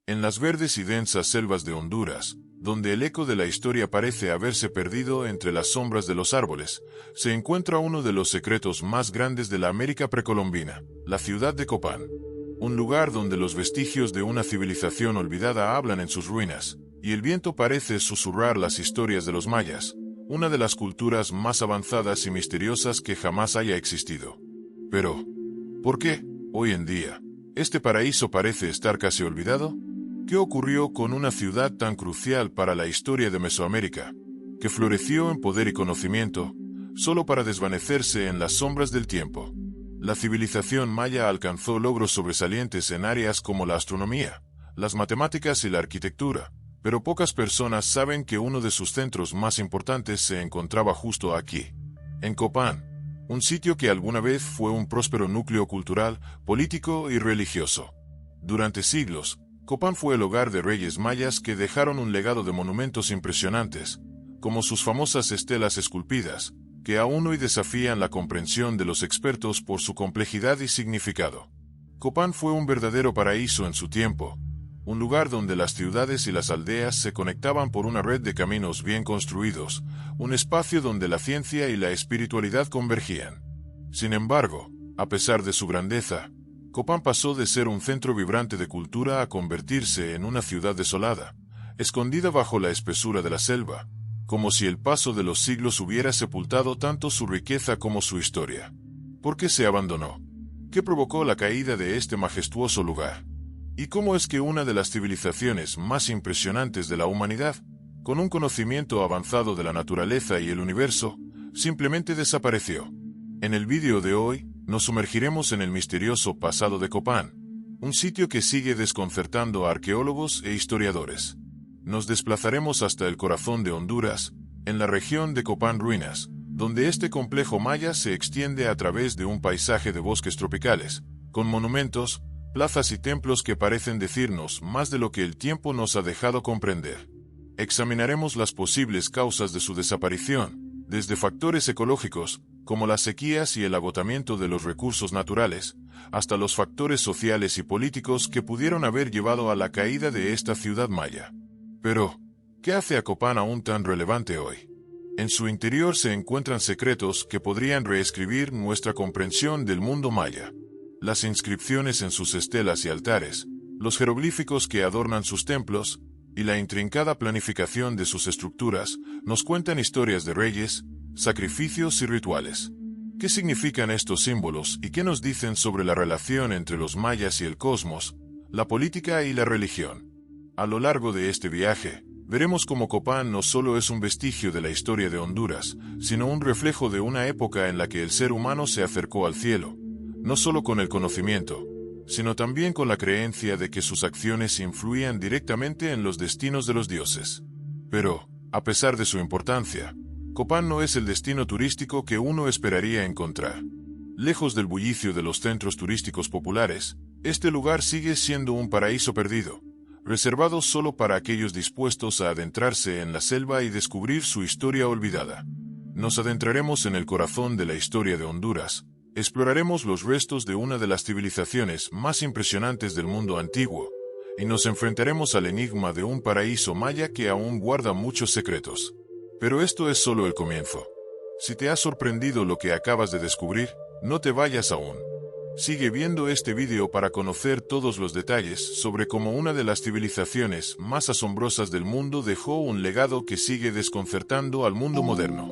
En las verdes y densas selvas de Honduras, donde el eco de la historia parece haberse perdido entre las sombras de los árboles, se encuentra uno de los secretos más grandes de la América precolombina, la ciudad de Copán. Un lugar donde los vestigios de una civilización olvidada hablan en sus ruinas, y el viento parece susurrar las historias de los mayas, una de las culturas más avanzadas y misteriosas que jamás haya existido. Pero, ¿por qué, hoy en día, este paraíso parece estar casi olvidado? ¿Qué ocurrió con una ciudad tan crucial para la historia de Mesoamérica, que floreció en poder y conocimiento, solo para desvanecerse en las sombras del tiempo? La civilización maya alcanzó logros sobresalientes en áreas como la astronomía, las matemáticas y la arquitectura, pero pocas personas saben que uno de sus centros más importantes se encontraba justo aquí, en Copán, un sitio que alguna vez fue un próspero núcleo cultural, político y religioso. Durante siglos, Copán fue el hogar de reyes mayas que dejaron un legado de monumentos impresionantes, como sus famosas estelas esculpidas, que aún hoy desafían la comprensión de los expertos por su complejidad y significado. Copán fue un verdadero paraíso en su tiempo, un lugar donde las ciudades y las aldeas se conectaban por una red de caminos bien construidos, un espacio donde la ciencia y la espiritualidad convergían. Sin embargo, a pesar de su grandeza, Copán pasó de ser un centro vibrante de cultura a convertirse en una ciudad desolada, escondida bajo la espesura de la selva, como si el paso de los siglos hubiera sepultado tanto su riqueza como su historia. ¿Por qué se abandonó? ¿Qué provocó la caída de este majestuoso lugar? ¿Y cómo es que una de las civilizaciones más impresionantes de la humanidad, con un conocimiento avanzado de la naturaleza y el universo, simplemente desapareció? En el vídeo de hoy, nos sumergiremos en el misterioso pasado de Copán, un sitio que sigue desconcertando a arqueólogos e historiadores. Nos desplazaremos hasta el corazón de Honduras, en la región de Copán Ruinas, donde este complejo maya se extiende a través de un paisaje de bosques tropicales, con monumentos, plazas y templos que parecen decirnos más de lo que el tiempo nos ha dejado comprender. Examinaremos las posibles causas de su desaparición, desde factores ecológicos, como las sequías y el agotamiento de los recursos naturales, hasta los factores sociales y políticos que pudieron haber llevado a la caída de esta ciudad maya. Pero, ¿qué hace a Copán aún tan relevante hoy? En su interior se encuentran secretos que podrían reescribir nuestra comprensión del mundo maya. Las inscripciones en sus estelas y altares, los jeroglíficos que adornan sus templos, y la intrincada planificación de sus estructuras nos cuentan historias de reyes, sacrificios y rituales. ¿Qué significan estos símbolos y qué nos dicen sobre la relación entre los mayas y el cosmos, la política y la religión? A lo largo de este viaje, veremos cómo Copán no solo es un vestigio de la historia de Honduras, sino un reflejo de una época en la que el ser humano se acercó al cielo, no solo con el conocimiento, sino también con la creencia de que sus acciones influían directamente en los destinos de los dioses. Pero, a pesar de su importancia, Copán no es el destino turístico que uno esperaría encontrar. Lejos del bullicio de los centros turísticos populares, este lugar sigue siendo un paraíso perdido, reservado solo para aquellos dispuestos a adentrarse en la selva y descubrir su historia olvidada. Nos adentraremos en el corazón de la historia de Honduras, exploraremos los restos de una de las civilizaciones más impresionantes del mundo antiguo, y nos enfrentaremos al enigma de un paraíso maya que aún guarda muchos secretos. Pero esto es solo el comienzo. Si te ha sorprendido lo que acabas de descubrir, no te vayas aún. Sigue viendo este vídeo para conocer todos los detalles sobre cómo una de las civilizaciones más asombrosas del mundo dejó un legado que sigue desconcertando al mundo moderno.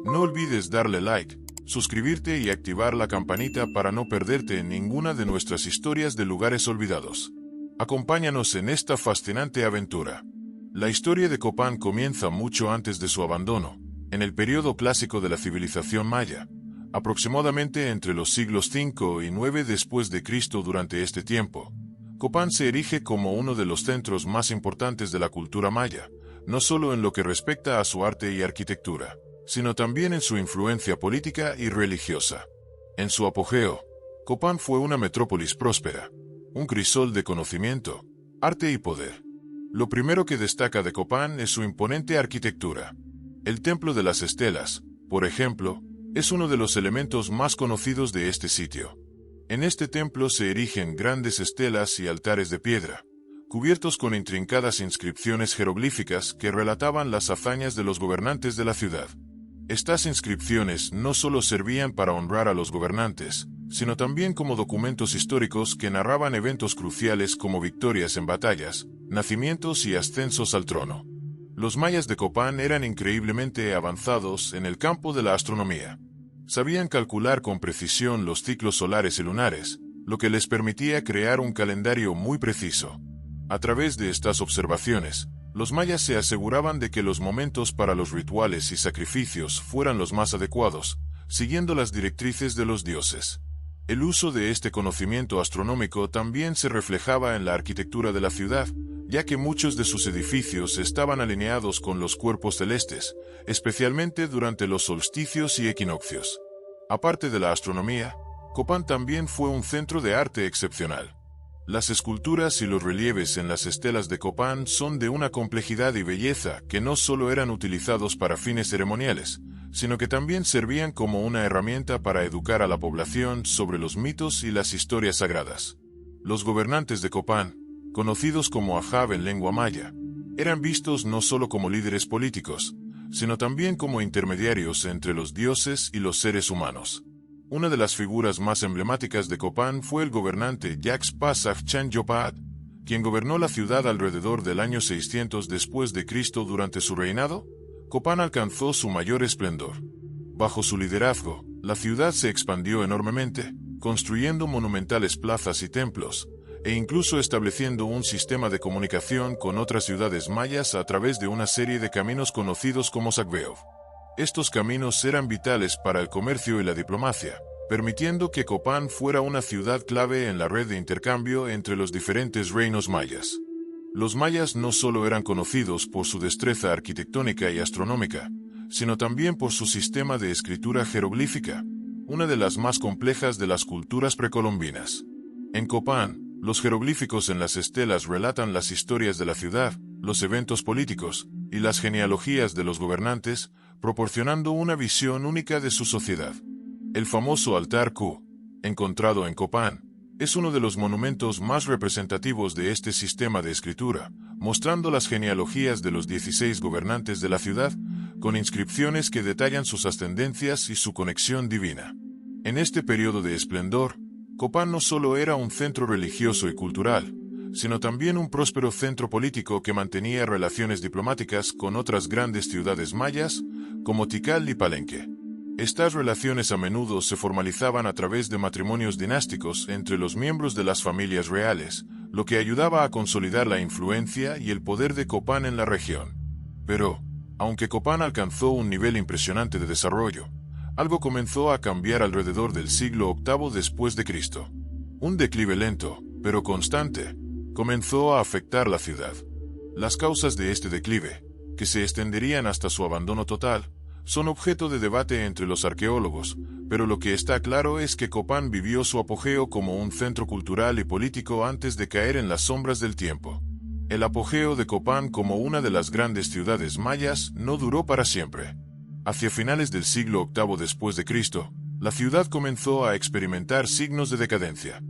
No olvides darle like, suscribirte y activar la campanita para no perderte en ninguna de nuestras historias de lugares olvidados. Acompáñanos en esta fascinante aventura. La historia de Copán comienza mucho antes de su abandono, en el periodo clásico de la civilización maya, aproximadamente entre los siglos V y IX después de Cristo. Durante este tiempo, Copán se erige como uno de los centros más importantes de la cultura maya, no solo en lo que respecta a su arte y arquitectura, sino también en su influencia política y religiosa. En su apogeo, Copán fue una metrópolis próspera, un crisol de conocimiento, arte y poder. Lo primero que destaca de Copán es su imponente arquitectura. El Templo de las Estelas, por ejemplo, es uno de los elementos más conocidos de este sitio. En este templo se erigen grandes estelas y altares de piedra, cubiertos con intrincadas inscripciones jeroglíficas que relataban las hazañas de los gobernantes de la ciudad. Estas inscripciones no solo servían para honrar a los gobernantes, sino también como documentos históricos que narraban eventos cruciales como victorias en batallas, nacimientos y ascensos al trono. Los mayas de Copán eran increíblemente avanzados en el campo de la astronomía. Sabían calcular con precisión los ciclos solares y lunares, lo que les permitía crear un calendario muy preciso. A través de estas observaciones, los mayas se aseguraban de que los momentos para los rituales y sacrificios fueran los más adecuados, siguiendo las directrices de los dioses. El uso de este conocimiento astronómico también se reflejaba en la arquitectura de la ciudad, ya que muchos de sus edificios estaban alineados con los cuerpos celestes, especialmente durante los solsticios y equinoccios. Aparte de la astronomía, Copán también fue un centro de arte excepcional. Las esculturas y los relieves en las estelas de Copán son de una complejidad y belleza que no solo eran utilizados para fines ceremoniales, sino que también servían como una herramienta para educar a la población sobre los mitos y las historias sagradas. Los gobernantes de Copán, conocidos como Ahab en lengua maya, eran vistos no solo como líderes políticos, sino también como intermediarios entre los dioses y los seres humanos. Una de las figuras más emblemáticas de Copán fue el gobernante Yaxpasaj Chanyopaat, quien gobernó la ciudad alrededor del año 600 después de Cristo. Durante su reinado, Copán alcanzó su mayor esplendor. Bajo su liderazgo, la ciudad se expandió enormemente, construyendo monumentales plazas y templos, e incluso estableciendo un sistema de comunicación con otras ciudades mayas a través de una serie de caminos conocidos como Sagveov. Estos caminos eran vitales para el comercio y la diplomacia, permitiendo que Copán fuera una ciudad clave en la red de intercambio entre los diferentes reinos mayas. Los mayas no solo eran conocidos por su destreza arquitectónica y astronómica, sino también por su sistema de escritura jeroglífica, una de las más complejas de las culturas precolombinas. En Copán, los jeroglíficos en las estelas relatan las historias de la ciudad, los eventos políticos y las genealogías de los gobernantes, proporcionando una visión única de su sociedad. El famoso altar Q, encontrado en Copán, es uno de los monumentos más representativos de este sistema de escritura, mostrando las genealogías de los 16 gobernantes de la ciudad, con inscripciones que detallan sus ascendencias y su conexión divina. En este periodo de esplendor, Copán no solo era un centro religioso y cultural, sino también un próspero centro político que mantenía relaciones diplomáticas con otras grandes ciudades mayas, como Tikal y Palenque. Estas relaciones a menudo se formalizaban a través de matrimonios dinásticos entre los miembros de las familias reales, lo que ayudaba a consolidar la influencia y el poder de Copán en la región. Pero, aunque Copán alcanzó un nivel impresionante de desarrollo, algo comenzó a cambiar alrededor del siglo VIII después de Cristo. Un declive lento, pero constante, comenzó a afectar la ciudad. Las causas de este declive, que se extenderían hasta su abandono total, son objeto de debate entre los arqueólogos, pero lo que está claro es que Copán vivió su apogeo como un centro cultural y político antes de caer en las sombras del tiempo. El apogeo de Copán como una de las grandes ciudades mayas no duró para siempre. Hacia finales del siglo VIII después de Cristo, la ciudad comenzó a experimentar signos de decadencia.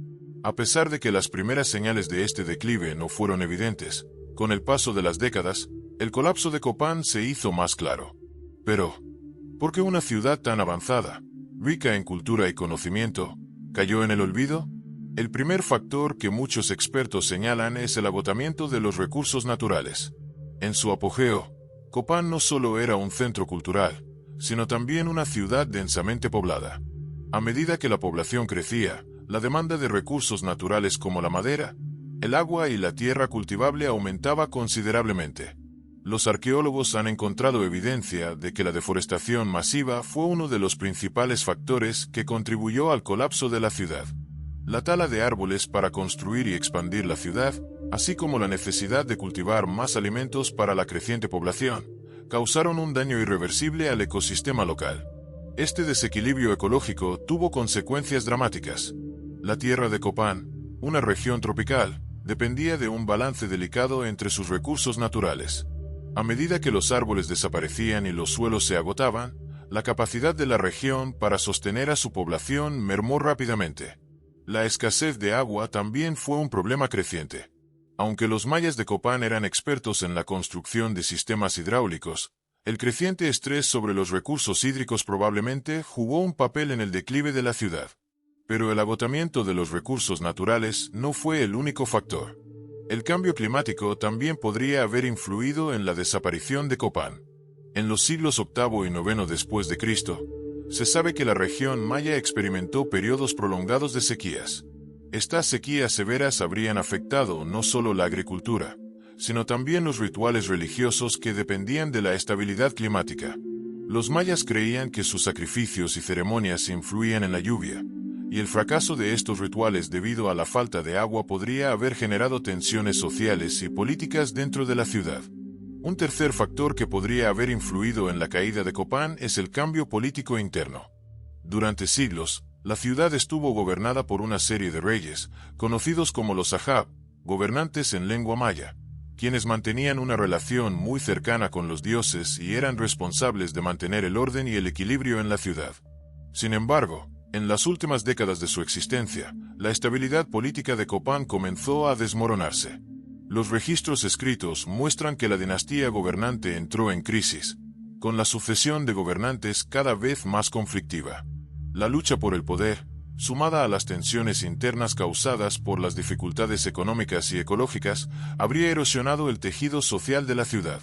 A pesar de que las primeras señales de este declive no fueron evidentes, con el paso de las décadas, el colapso de Copán se hizo más claro. Pero, ¿por qué una ciudad tan avanzada, rica en cultura y conocimiento, cayó en el olvido? El primer factor que muchos expertos señalan es el agotamiento de los recursos naturales. En su apogeo, Copán no solo era un centro cultural, sino también una ciudad densamente poblada. A medida que la población crecía, la demanda de recursos naturales como la madera, el agua y la tierra cultivable aumentaba considerablemente. Los arqueólogos han encontrado evidencia de que la deforestación masiva fue uno de los principales factores que contribuyó al colapso de la ciudad. La tala de árboles para construir y expandir la ciudad, así como la necesidad de cultivar más alimentos para la creciente población, causaron un daño irreversible al ecosistema local. Este desequilibrio ecológico tuvo consecuencias dramáticas. La tierra de Copán, una región tropical, dependía de un balance delicado entre sus recursos naturales. A medida que los árboles desaparecían y los suelos se agotaban, la capacidad de la región para sostener a su población mermó rápidamente. La escasez de agua también fue un problema creciente. Aunque los mayas de Copán eran expertos en la construcción de sistemas hidráulicos, el creciente estrés sobre los recursos hídricos probablemente jugó un papel en el declive de la ciudad. Pero el agotamiento de los recursos naturales no fue el único factor. El cambio climático también podría haber influido en la desaparición de Copán. En los siglos VIII y IX después de Cristo, se sabe que la región maya experimentó periodos prolongados de sequías. Estas sequías severas habrían afectado no solo la agricultura, sino también los rituales religiosos que dependían de la estabilidad climática. Los mayas creían que sus sacrificios y ceremonias influían en la lluvia, y el fracaso de estos rituales debido a la falta de agua podría haber generado tensiones sociales y políticas dentro de la ciudad. Un tercer factor que podría haber influido en la caída de Copán es el cambio político interno. Durante siglos, la ciudad estuvo gobernada por una serie de reyes, conocidos como los Ahab, gobernantes en lengua maya, quienes mantenían una relación muy cercana con los dioses y eran responsables de mantener el orden y el equilibrio en la ciudad. Sin embargo, en las últimas décadas de su existencia, la estabilidad política de Copán comenzó a desmoronarse. Los registros escritos muestran que la dinastía gobernante entró en crisis, con la sucesión de gobernantes cada vez más conflictiva. La lucha por el poder, sumada a las tensiones internas causadas por las dificultades económicas y ecológicas, habría erosionado el tejido social de la ciudad.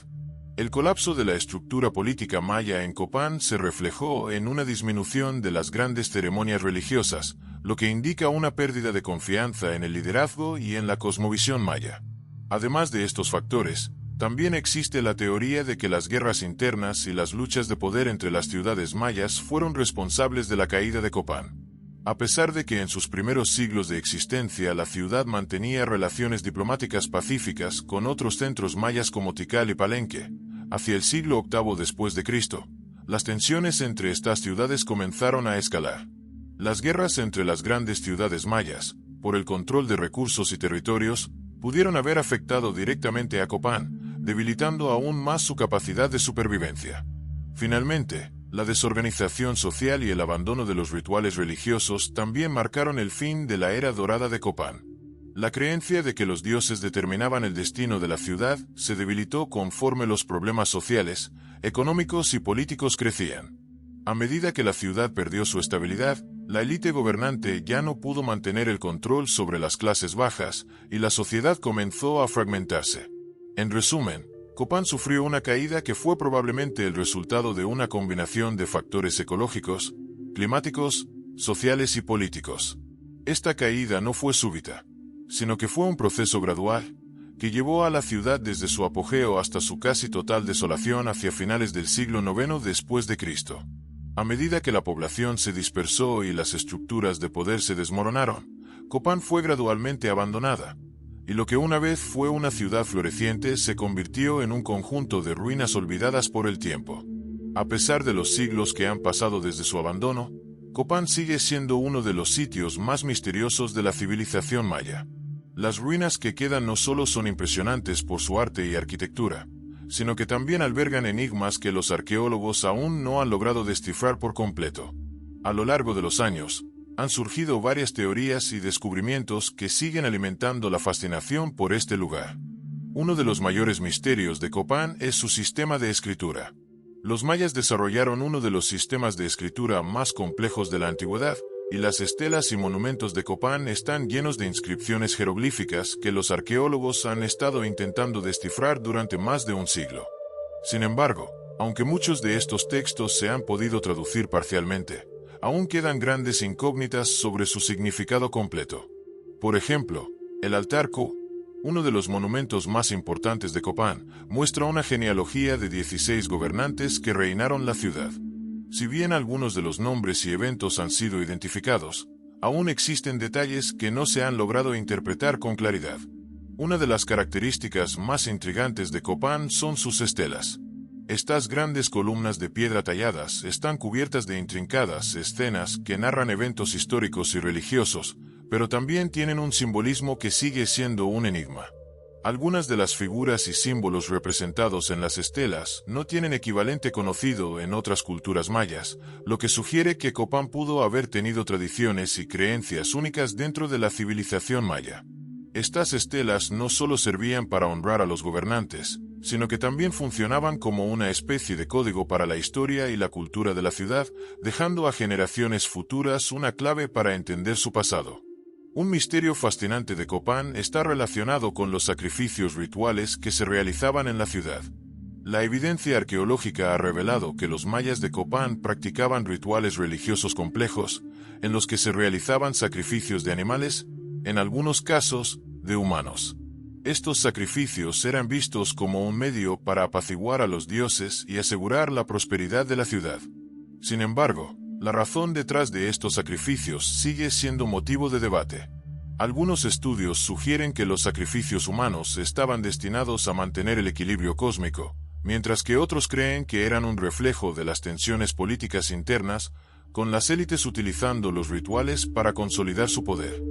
El colapso de la estructura política maya en Copán se reflejó en una disminución de las grandes ceremonias religiosas, lo que indica una pérdida de confianza en el liderazgo y en la cosmovisión maya. Además de estos factores, también existe la teoría de que las guerras internas y las luchas de poder entre las ciudades mayas fueron responsables de la caída de Copán. A pesar de que en sus primeros siglos de existencia la ciudad mantenía relaciones diplomáticas pacíficas con otros centros mayas como Tikal y Palenque, hacia el siglo VIII después de Cristo, las tensiones entre estas ciudades comenzaron a escalar. Las guerras entre las grandes ciudades mayas, por el control de recursos y territorios, pudieron haber afectado directamente a Copán, debilitando aún más su capacidad de supervivencia. Finalmente, la desorganización social y el abandono de los rituales religiosos también marcaron el fin de la era dorada de Copán. La creencia de que los dioses determinaban el destino de la ciudad se debilitó conforme los problemas sociales, económicos y políticos crecían. A medida que la ciudad perdió su estabilidad, la élite gobernante ya no pudo mantener el control sobre las clases bajas y la sociedad comenzó a fragmentarse. En resumen, Copán sufrió una caída que fue probablemente el resultado de una combinación de factores ecológicos, climáticos, sociales y políticos. Esta caída no fue súbita, sino que fue un proceso gradual, que llevó a la ciudad desde su apogeo hasta su casi total desolación hacia finales del siglo IX después de Cristo. A medida que la población se dispersó y las estructuras de poder se desmoronaron, Copán fue gradualmente abandonada, y lo que una vez fue una ciudad floreciente se convirtió en un conjunto de ruinas olvidadas por el tiempo. A pesar de los siglos que han pasado desde su abandono, Copán sigue siendo uno de los sitios más misteriosos de la civilización maya. Las ruinas que quedan no solo son impresionantes por su arte y arquitectura, sino que también albergan enigmas que los arqueólogos aún no han logrado descifrar por completo. A lo largo de los años, han surgido varias teorías y descubrimientos que siguen alimentando la fascinación por este lugar. Uno de los mayores misterios de Copán es su sistema de escritura. Los mayas desarrollaron uno de los sistemas de escritura más complejos de la antigüedad, y las estelas y monumentos de Copán están llenos de inscripciones jeroglíficas que los arqueólogos han estado intentando descifrar durante más de un siglo. Sin embargo, aunque muchos de estos textos se han podido traducir parcialmente, aún quedan grandes incógnitas sobre su significado completo. Por ejemplo, el altar Ko, uno de los monumentos más importantes de Copán, muestra una genealogía de 16 gobernantes que reinaron la ciudad. Si bien algunos de los nombres y eventos han sido identificados, aún existen detalles que no se han logrado interpretar con claridad. Una de las características más intrigantes de Copán son sus estelas. Estas grandes columnas de piedra talladas están cubiertas de intrincadas escenas que narran eventos históricos y religiosos, pero también tienen un simbolismo que sigue siendo un enigma. Algunas de las figuras y símbolos representados en las estelas no tienen equivalente conocido en otras culturas mayas, lo que sugiere que Copán pudo haber tenido tradiciones y creencias únicas dentro de la civilización maya. Estas estelas no solo servían para honrar a los gobernantes, sino que también funcionaban como una especie de código para la historia y la cultura de la ciudad, dejando a generaciones futuras una clave para entender su pasado. Un misterio fascinante de Copán está relacionado con los sacrificios rituales que se realizaban en la ciudad. La evidencia arqueológica ha revelado que los mayas de Copán practicaban rituales religiosos complejos, en los que se realizaban sacrificios de animales, en algunos casos, de humanos. Estos sacrificios eran vistos como un medio para apaciguar a los dioses y asegurar la prosperidad de la ciudad. Sin embargo, la razón detrás de estos sacrificios sigue siendo motivo de debate. Algunos estudios sugieren que los sacrificios humanos estaban destinados a mantener el equilibrio cósmico, mientras que otros creen que eran un reflejo de las tensiones políticas internas, con las élites utilizando los rituales para consolidar su poder.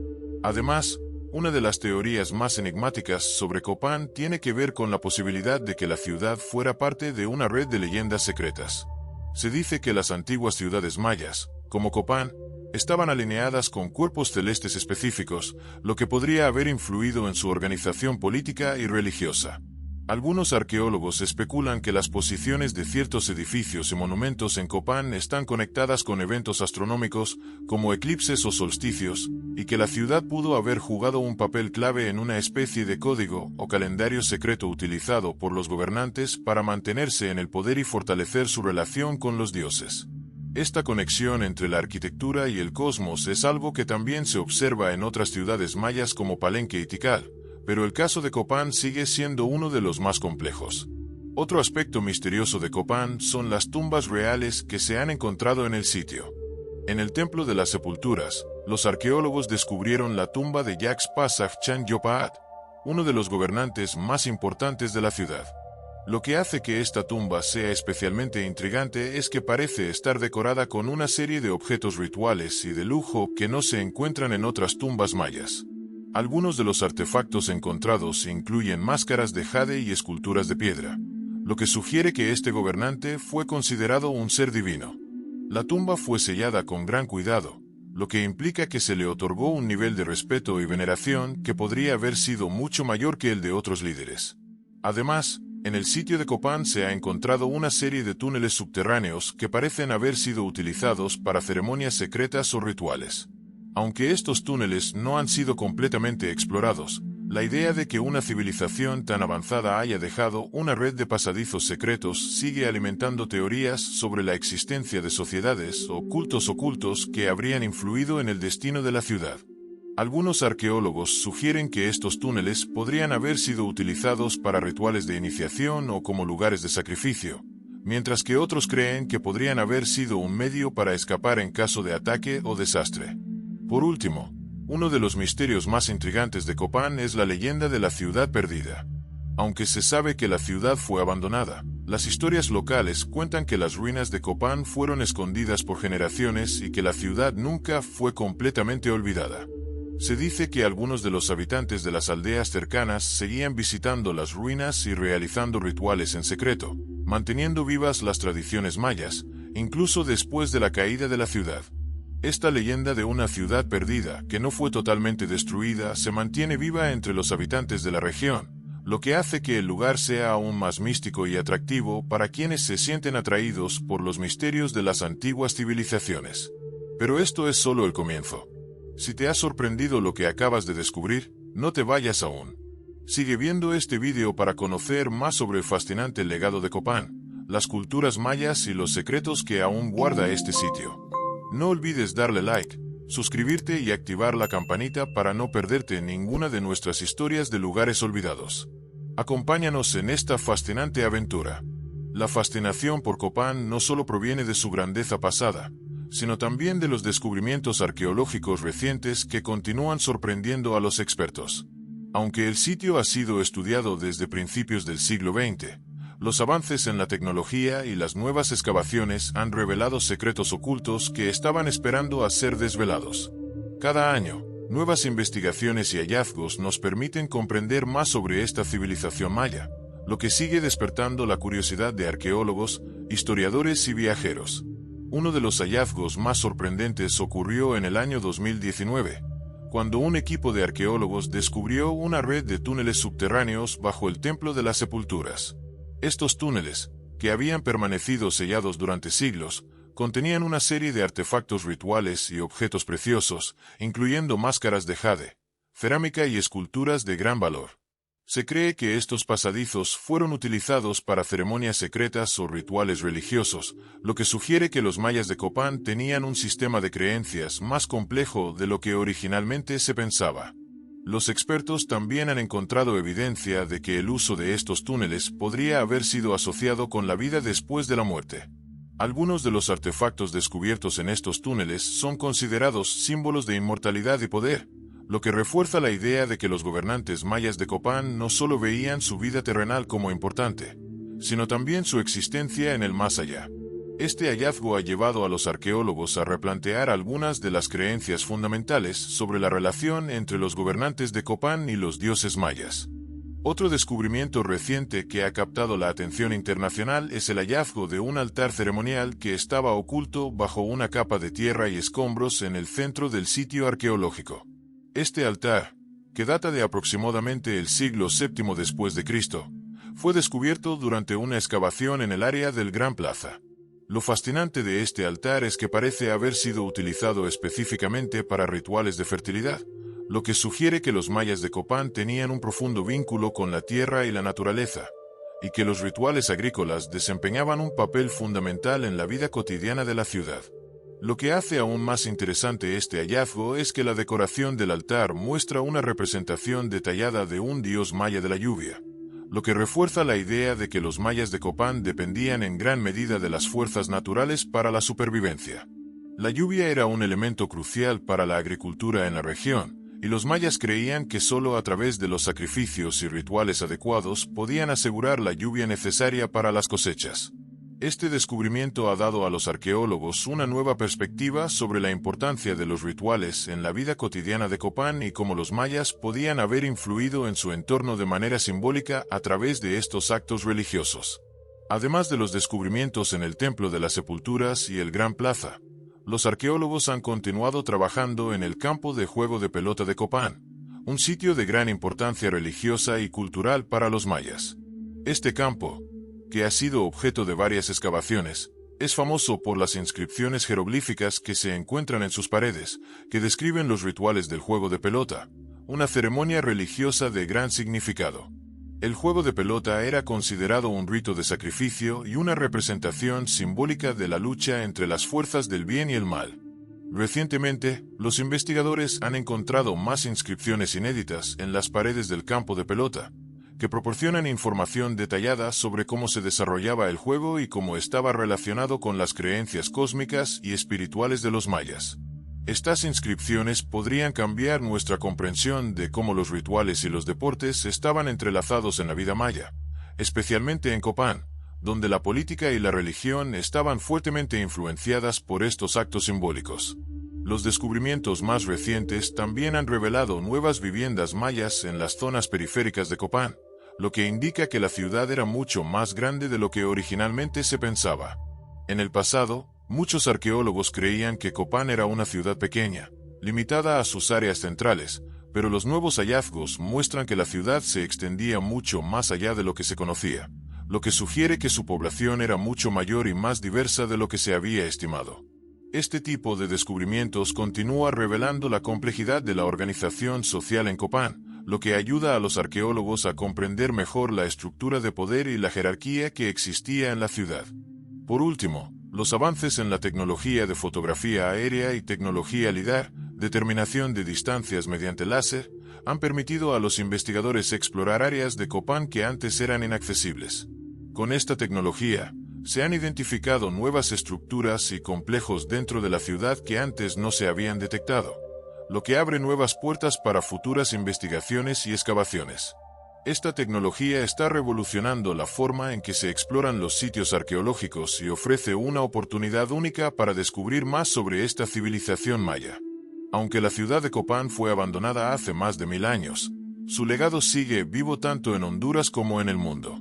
Además, una de las teorías más enigmáticas sobre Copán tiene que ver con la posibilidad de que la ciudad fuera parte de una red de leyendas secretas. Se dice que las antiguas ciudades mayas, como Copán, estaban alineadas con cuerpos celestes específicos, lo que podría haber influido en su organización política y religiosa. Algunos arqueólogos especulan que las posiciones de ciertos edificios y monumentos en Copán están conectadas con eventos astronómicos, como eclipses o solsticios, y que la ciudad pudo haber jugado un papel clave en una especie de código o calendario secreto utilizado por los gobernantes para mantenerse en el poder y fortalecer su relación con los dioses. Esta conexión entre la arquitectura y el cosmos es algo que también se observa en otras ciudades mayas como Palenque y Tikal, pero el caso de Copán sigue siendo uno de los más complejos. Otro aspecto misterioso de Copán son las tumbas reales que se han encontrado en el sitio. En el Templo de las Sepulturas, los arqueólogos descubrieron la tumba de Yax Pasaj Chan Yopaat, uno de los gobernantes más importantes de la ciudad. Lo que hace que esta tumba sea especialmente intrigante es que parece estar decorada con una serie de objetos rituales y de lujo que no se encuentran en otras tumbas mayas. Algunos de los artefactos encontrados incluyen máscaras de jade y esculturas de piedra, lo que sugiere que este gobernante fue considerado un ser divino. La tumba fue sellada con gran cuidado, lo que implica que se le otorgó un nivel de respeto y veneración que podría haber sido mucho mayor que el de otros líderes. Además, en el sitio de Copán se ha encontrado una serie de túneles subterráneos que parecen haber sido utilizados para ceremonias secretas o rituales. Aunque estos túneles no han sido completamente explorados, la idea de que una civilización tan avanzada haya dejado una red de pasadizos secretos sigue alimentando teorías sobre la existencia de sociedades o cultos ocultos que habrían influido en el destino de la ciudad. Algunos arqueólogos sugieren que estos túneles podrían haber sido utilizados para rituales de iniciación o como lugares de sacrificio, mientras que otros creen que podrían haber sido un medio para escapar en caso de ataque o desastre. Por último, uno de los misterios más intrigantes de Copán es la leyenda de la ciudad perdida. Aunque se sabe que la ciudad fue abandonada, las historias locales cuentan que las ruinas de Copán fueron escondidas por generaciones y que la ciudad nunca fue completamente olvidada. Se dice que algunos de los habitantes de las aldeas cercanas seguían visitando las ruinas y realizando rituales en secreto, manteniendo vivas las tradiciones mayas, incluso después de la caída de la ciudad. Esta leyenda de una ciudad perdida, que no fue totalmente destruida, se mantiene viva entre los habitantes de la región, lo que hace que el lugar sea aún más místico y atractivo para quienes se sienten atraídos por los misterios de las antiguas civilizaciones. Pero esto es solo el comienzo. Si te ha sorprendido lo que acabas de descubrir, no te vayas aún. Sigue viendo este vídeo para conocer más sobre el fascinante legado de Copán, las culturas mayas y los secretos que aún guarda este sitio. No olvides darle like, suscribirte y activar la campanita para no perderte ninguna de nuestras historias de lugares olvidados. Acompáñanos en esta fascinante aventura. La fascinación por Copán no solo proviene de su grandeza pasada, sino también de los descubrimientos arqueológicos recientes que continúan sorprendiendo a los expertos. Aunque el sitio ha sido estudiado desde principios del siglo XX, los avances en la tecnología y las nuevas excavaciones han revelado secretos ocultos que estaban esperando a ser desvelados. Cada año, nuevas investigaciones y hallazgos nos permiten comprender más sobre esta civilización maya, lo que sigue despertando la curiosidad de arqueólogos, historiadores y viajeros. Uno de los hallazgos más sorprendentes ocurrió en el año 2019, cuando un equipo de arqueólogos descubrió una red de túneles subterráneos bajo el Templo de las Sepulturas. Estos túneles, que habían permanecido sellados durante siglos, contenían una serie de artefactos rituales y objetos preciosos, incluyendo máscaras de jade, cerámica y esculturas de gran valor. Se cree que estos pasadizos fueron utilizados para ceremonias secretas o rituales religiosos, lo que sugiere que los mayas de Copán tenían un sistema de creencias más complejo de lo que originalmente se pensaba. Los expertos también han encontrado evidencia de que el uso de estos túneles podría haber sido asociado con la vida después de la muerte. Algunos de los artefactos descubiertos en estos túneles son considerados símbolos de inmortalidad y poder, lo que refuerza la idea de que los gobernantes mayas de Copán no solo veían su vida terrenal como importante, sino también su existencia en el más allá. Este hallazgo ha llevado a los arqueólogos a replantear algunas de las creencias fundamentales sobre la relación entre los gobernantes de Copán y los dioses mayas. Otro descubrimiento reciente que ha captado la atención internacional es el hallazgo de un altar ceremonial que estaba oculto bajo una capa de tierra y escombros en el centro del sitio arqueológico. Este altar, que data de aproximadamente el siglo VII después de Cristo, fue descubierto durante una excavación en el área del Gran Plaza. Lo fascinante de este altar es que parece haber sido utilizado específicamente para rituales de fertilidad, lo que sugiere que los mayas de Copán tenían un profundo vínculo con la tierra y la naturaleza, y que los rituales agrícolas desempeñaban un papel fundamental en la vida cotidiana de la ciudad. Lo que hace aún más interesante este hallazgo es que la decoración del altar muestra una representación detallada de un dios maya de la lluvia, lo que refuerza la idea de que los mayas de Copán dependían en gran medida de las fuerzas naturales para la supervivencia. La lluvia era un elemento crucial para la agricultura en la región, y los mayas creían que solo a través de los sacrificios y rituales adecuados podían asegurar la lluvia necesaria para las cosechas. Este descubrimiento ha dado a los arqueólogos una nueva perspectiva sobre la importancia de los rituales en la vida cotidiana de Copán y cómo los mayas podían haber influido en su entorno de manera simbólica a través de estos actos religiosos. Además de los descubrimientos en el Templo de las Sepulturas y el Gran Plaza, los arqueólogos han continuado trabajando en el campo de juego de pelota de Copán, un sitio de gran importancia religiosa y cultural para los mayas. Este campo, que ha sido objeto de varias excavaciones, es famoso por las inscripciones jeroglíficas que se encuentran en sus paredes, que describen los rituales del juego de pelota, una ceremonia religiosa de gran significado. El juego de pelota era considerado un rito de sacrificio y una representación simbólica de la lucha entre las fuerzas del bien y el mal. Recientemente, los investigadores han encontrado más inscripciones inéditas en las paredes del campo de pelota, que proporcionan información detallada sobre cómo se desarrollaba el juego y cómo estaba relacionado con las creencias cósmicas y espirituales de los mayas. Estas inscripciones podrían cambiar nuestra comprensión de cómo los rituales y los deportes estaban entrelazados en la vida maya, especialmente en Copán, donde la política y la religión estaban fuertemente influenciadas por estos actos simbólicos. Los descubrimientos más recientes también han revelado nuevas viviendas mayas en las zonas periféricas de Copán, lo que indica que la ciudad era mucho más grande de lo que originalmente se pensaba. En el pasado, muchos arqueólogos creían que Copán era una ciudad pequeña, limitada a sus áreas centrales, pero los nuevos hallazgos muestran que la ciudad se extendía mucho más allá de lo que se conocía, lo que sugiere que su población era mucho mayor y más diversa de lo que se había estimado. Este tipo de descubrimientos continúa revelando la complejidad de la organización social en Copán, lo que ayuda a los arqueólogos a comprender mejor la estructura de poder y la jerarquía que existía en la ciudad. Por último, los avances en la tecnología de fotografía aérea y tecnología LIDAR, determinación de distancias mediante láser, han permitido a los investigadores explorar áreas de Copán que antes eran inaccesibles. Con esta tecnología, se han identificado nuevas estructuras y complejos dentro de la ciudad que antes no se habían detectado, lo que abre nuevas puertas para futuras investigaciones y excavaciones. Esta tecnología está revolucionando la forma en que se exploran los sitios arqueológicos y ofrece una oportunidad única para descubrir más sobre esta civilización maya. Aunque la ciudad de Copán fue abandonada hace más de 1000 años, su legado sigue vivo tanto en Honduras como en el mundo.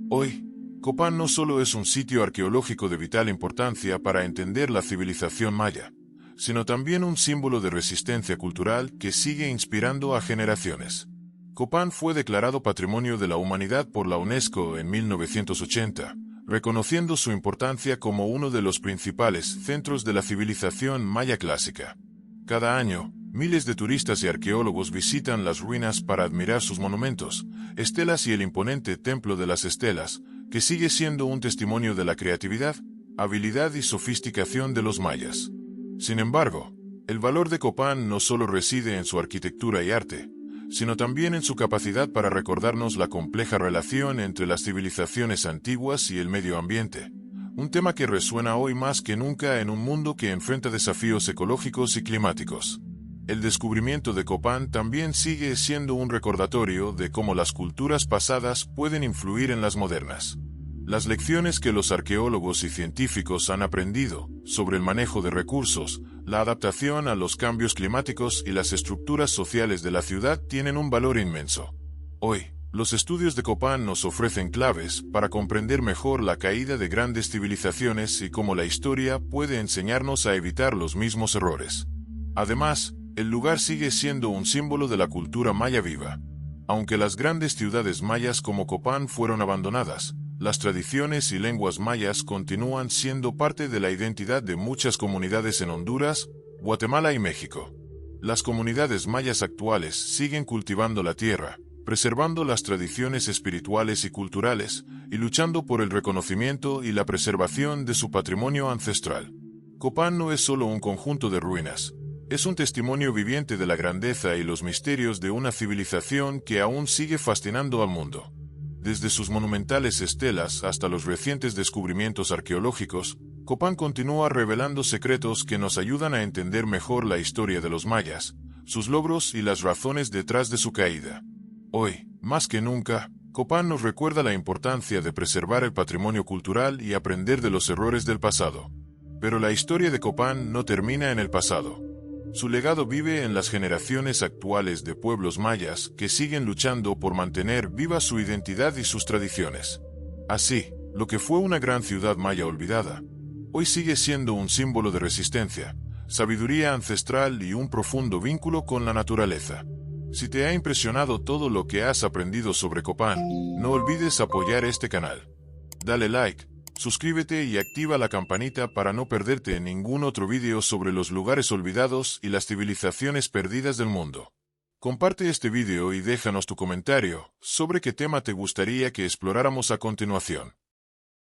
Hoy, Copán no solo es un sitio arqueológico de vital importancia para entender la civilización maya, sino también un símbolo de resistencia cultural que sigue inspirando a generaciones. Copán fue declarado Patrimonio de la Humanidad por la UNESCO en 1980, reconociendo su importancia como uno de los principales centros de la civilización maya clásica. Cada año, miles de turistas y arqueólogos visitan las ruinas para admirar sus monumentos, estelas y el imponente Templo de las Estelas, que sigue siendo un testimonio de la creatividad, habilidad y sofisticación de los mayas. Sin embargo, el valor de Copán no solo reside en su arquitectura y arte, sino también en su capacidad para recordarnos la compleja relación entre las civilizaciones antiguas y el medio ambiente, un tema que resuena hoy más que nunca en un mundo que enfrenta desafíos ecológicos y climáticos. El descubrimiento de Copán también sigue siendo un recordatorio de cómo las culturas pasadas pueden influir en las modernas. Las lecciones que los arqueólogos y científicos han aprendido sobre el manejo de recursos, la adaptación a los cambios climáticos y las estructuras sociales de la ciudad tienen un valor inmenso. Hoy, los estudios de Copán nos ofrecen claves para comprender mejor la caída de grandes civilizaciones y cómo la historia puede enseñarnos a evitar los mismos errores. Además, el lugar sigue siendo un símbolo de la cultura maya viva. Aunque las grandes ciudades mayas como Copán fueron abandonadas, las tradiciones y lenguas mayas continúan siendo parte de la identidad de muchas comunidades en Honduras, Guatemala y México. Las comunidades mayas actuales siguen cultivando la tierra, preservando las tradiciones espirituales y culturales, y luchando por el reconocimiento y la preservación de su patrimonio ancestral. Copán no es solo un conjunto de ruinas, es un testimonio viviente de la grandeza y los misterios de una civilización que aún sigue fascinando al mundo. Desde sus monumentales estelas hasta los recientes descubrimientos arqueológicos, Copán continúa revelando secretos que nos ayudan a entender mejor la historia de los mayas, sus logros y las razones detrás de su caída. Hoy, más que nunca, Copán nos recuerda la importancia de preservar el patrimonio cultural y aprender de los errores del pasado. Pero la historia de Copán no termina en el pasado. Su legado vive en las generaciones actuales de pueblos mayas que siguen luchando por mantener viva su identidad y sus tradiciones. Así, lo que fue una gran ciudad maya olvidada, hoy sigue siendo un símbolo de resistencia, sabiduría ancestral y un profundo vínculo con la naturaleza. Si te ha impresionado todo lo que has aprendido sobre Copán, no olvides apoyar este canal. Dale like, suscríbete y activa la campanita para no perderte ningún otro vídeo sobre los lugares olvidados y las civilizaciones perdidas del mundo. Comparte este vídeo y déjanos tu comentario sobre qué tema te gustaría que exploráramos a continuación.